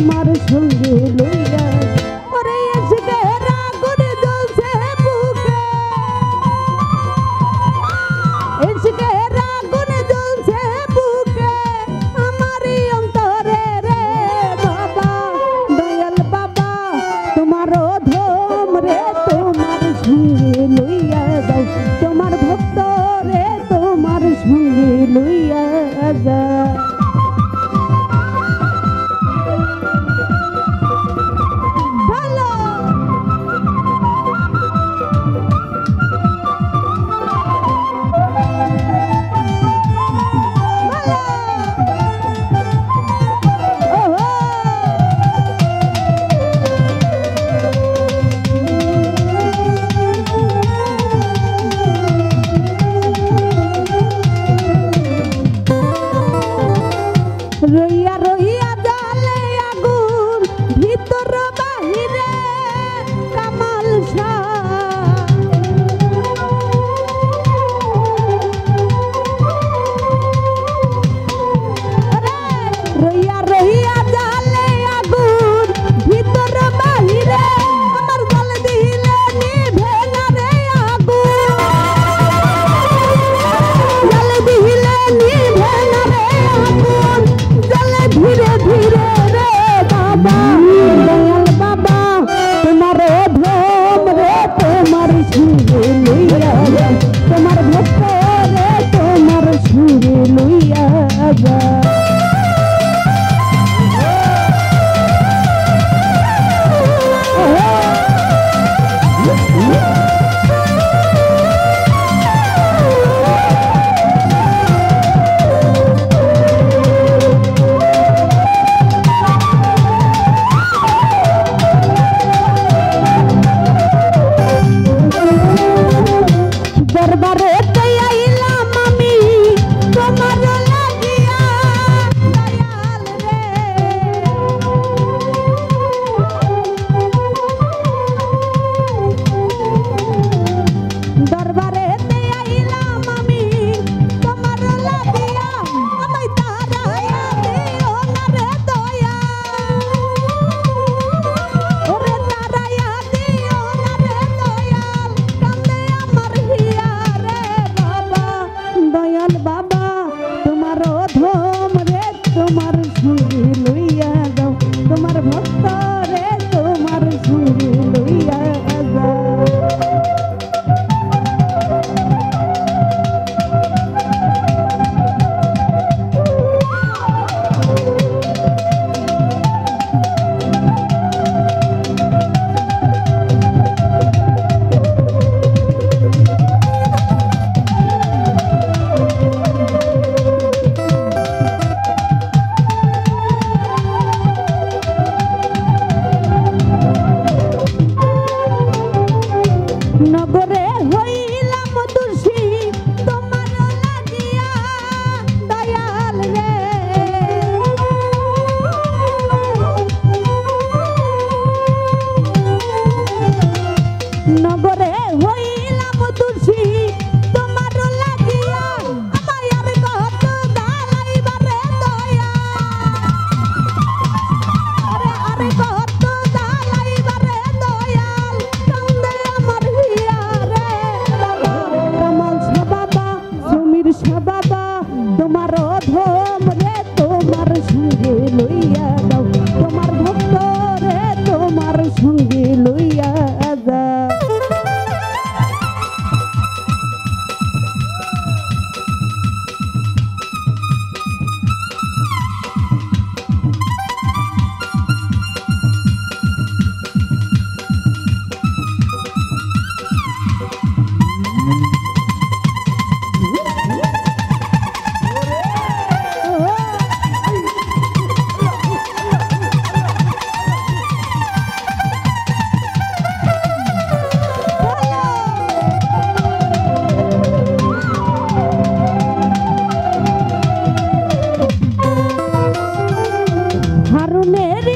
তোমার সঙ্গে লইয়া ওরে ইশকের আগুন জ্বলছে বুকে ইশকের আগুন জ্বলছে বুকে আমারই অন্তরে রে বাবা দয়াল বাবা তোমার অধম রে তোমার সঙ্গে লইয়া যাও তোমার ভক্ত রে তোমার সঙ্গে লইয়া যাও রইয়া রইয়া জ্বলে আগুন ভিতর বাহিরে কামাল রইয়া রইয়া জ্বলে আগুন ভিতর বাহিরে আমার জল দিলে নিভে না রে আগুন জল দিলে নিভে না রে আগুন ধীরে ধীরে রে বাবা দয়াল বাবা তোমার অধম রে তোমার সঙ্গে লইয়া তোমার ভক্ত রে তোমার সঙ্গে লইয়া যা দরবারে আইলাম আমি তোমার লাগিয়া দয়াল রে দরবারে আইলাম আমি তোমার লাগিয়া আমায় তারায়া দিও না রে দয়া ওরে তারায়া দিও না রে দয়াল কান্দে আমার হিয়া রে বাবা দয়াল বাবা তোমার অধম রে তোমার সঙ্গে লইয়া যাও তোমার ভক্ত রে তোমার সঙ্গে লইয়া যাও নগরে হইলাম দোষী তোমার লাগিয়া দয়াল রে নগরে হইলাম দোষী তোমার লাগিয়া আমায় আর কত গালাইবারে দয়া আরে আরে কত গালাইবারে দয়াল কান্দে আমার হিয়া রে বাবা কামাল শাহ বাবা সমীর শাহ বাবা তোমার অধম রে তোমার সঙ্গে লইয়া যাও তোমার ভক্ত রে তোমার সঙ্গে লইয়া যাও হারুনের